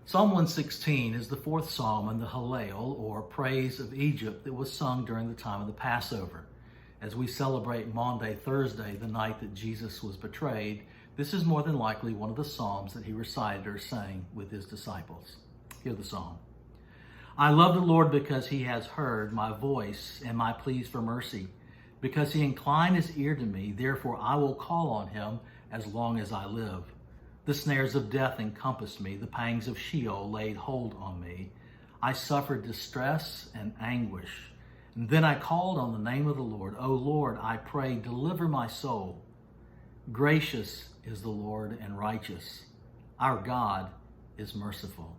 Psalm 116 is the fourth psalm in the Hallel, or Praise of Egypt, that was sung during the time of the Passover. As we celebrate Maundy Thursday, the night that Jesus was betrayed, this is more than likely one of the psalms that he recited or sang with his disciples. Hear the psalm. I love the Lord because he has heard my voice and my pleas for mercy. Because he inclined his ear to me, therefore I will call on him as long as I live. The snares of death encompassed me. The pangs of Sheol laid hold on me. I suffered distress and anguish. And then I called on the name of the Lord. O Lord, I pray, deliver my soul. Gracious is the Lord and righteous. Our God is merciful.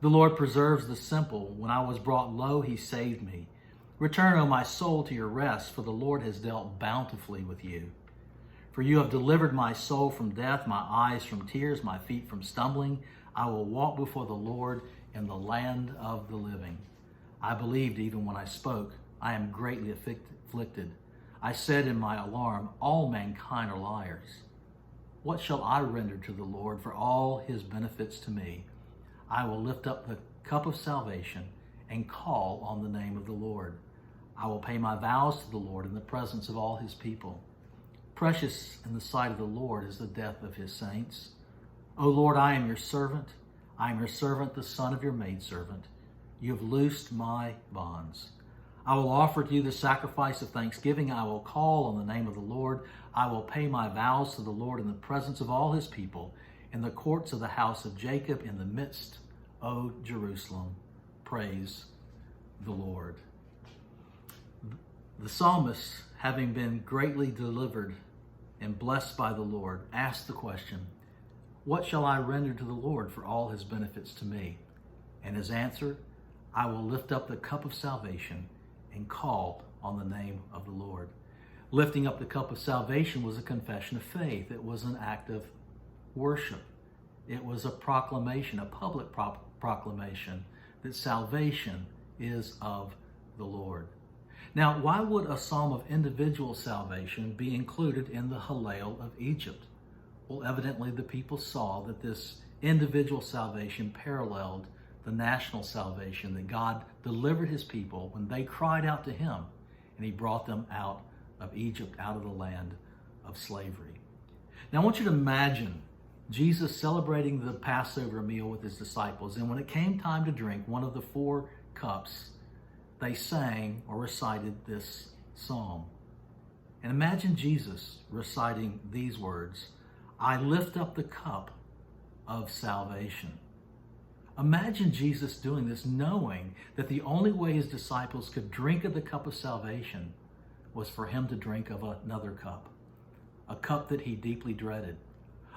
The Lord preserves the simple. When I was brought low, he saved me. Return, O my soul, to your rest, for the Lord has dealt bountifully with you. For you have delivered my soul from death, my eyes from tears, my feet from stumbling. I will walk before the Lord in the land of the living. I believed even when I spoke. I am greatly afflicted. I said in my alarm, all mankind are liars. What shall I render to the Lord for all his benefits to me? I will lift up the cup of salvation and call on the name of the Lord. I will pay my vows to the Lord in the presence of all his people. Precious in the sight of the Lord is the death of his saints. O Lord, I am your servant. I am your servant, the son of your maidservant. You have loosed my bonds. I will offer to you the sacrifice of thanksgiving. I will call on the name of the Lord. I will pay my vows to the Lord in the presence of all his people, in the courts of the house of Jacob, in the midst, O Jerusalem. Praise the Lord. The psalmist, having been greatly delivered and blessed by the Lord, asked the question, what shall I render to the Lord for all his benefits to me? And his answer, I will lift up the cup of salvation and call on the name of the Lord. Lifting up the cup of salvation was a confession of faith. It was an act of worship. It was a proclamation, a public proclamation that salvation is of the Lord. Now, why would a psalm of individual salvation be included in the Hallel of Egypt? Well, evidently the people saw that this individual salvation paralleled the national salvation that God delivered his people when they cried out to him, and he brought them out of Egypt, out of the land of slavery. Now, I want you to imagine Jesus celebrating the Passover meal with his disciples, and when it came time to drink one of the 4 cups, they sang or recited this psalm. And imagine Jesus reciting these words, I lift up the cup of salvation. Imagine Jesus doing this, knowing that the only way his disciples could drink of the cup of salvation was for him to drink of another cup, a cup that he deeply dreaded,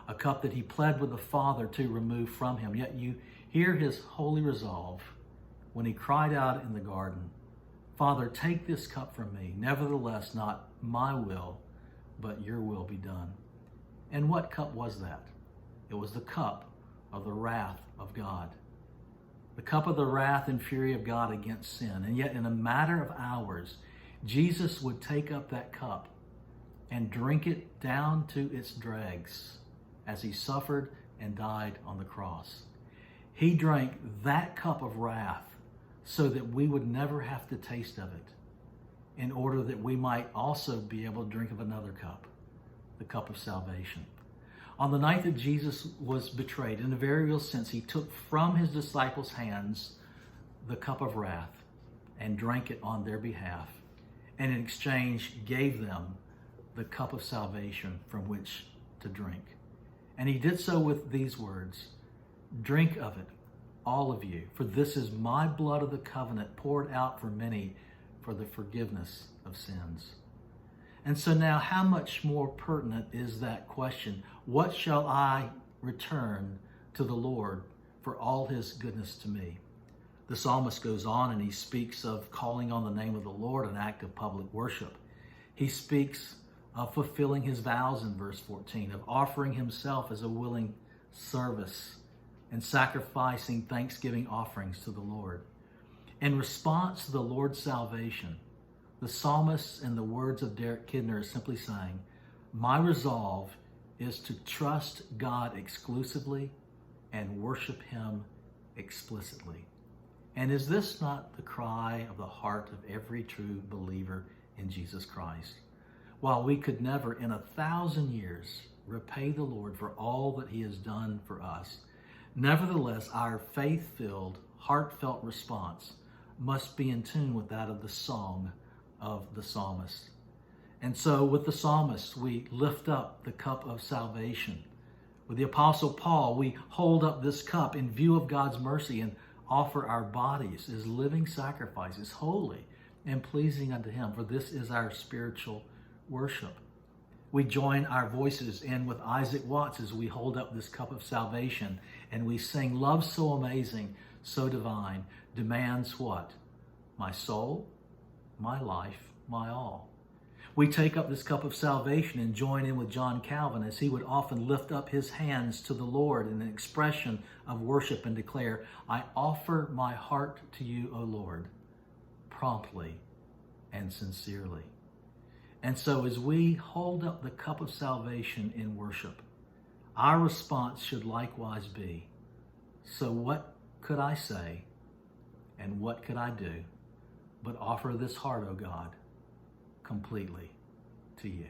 a cup that he pled with the Father to remove from him. Yet you hear his holy resolve when he cried out in the garden, Father, take this cup from me. Nevertheless, not my will, but your will be done. And what cup was that? It was the cup of the wrath of God. The cup of the wrath and fury of God against sin. And yet in a matter of hours, Jesus would take up that cup and drink it down to its dregs as he suffered and died on the cross. He drank that cup of wrath so that we would never have to taste of it, in order that we might also be able to drink of another cup, the cup of salvation. On the night that Jesus was betrayed, in a very real sense, he took from his disciples' hands the cup of wrath and drank it on their behalf, and in exchange gave them the cup of salvation from which to drink. And he did so with these words, drink of it, all of you, for this is my blood of the covenant poured out for many for the forgiveness of sins. And so now, how much more pertinent is that question? What shall I return to the Lord for all his goodness to me? The psalmist goes on and he speaks of calling on the name of the Lord, an act of public worship. He speaks of fulfilling his vows in verse 14, of offering himself as a willing service and sacrificing thanksgiving offerings to the Lord. In response to the Lord's salvation, the psalmist, in the words of Derek Kidner, is simply saying, my resolve is to trust God exclusively and worship him explicitly. And is this not the cry of the heart of every true believer in Jesus Christ? While we could never in 1,000 years repay the Lord for all that he has done for us, nevertheless, our faith-filled, heartfelt response must be in tune with that of the song of the psalmist. And so with the psalmist, we lift up the cup of salvation. With the Apostle Paul, we hold up this cup in view of God's mercy and offer our bodies as living sacrifices, holy and pleasing unto him, for this is our spiritual worship. We join our voices in with Isaac Watts as we hold up this cup of salvation and we sing, "Love so amazing, so divine, demands what? My soul, my life, my all." We take up this cup of salvation and join in with John Calvin as he would often lift up his hands to the Lord in an expression of worship and declare, "I offer my heart to you, O Lord, promptly and sincerely." And so as we hold up the cup of salvation in worship, our response should likewise be, "So what could I say and what could I do but offer this heart, O God, completely to you?"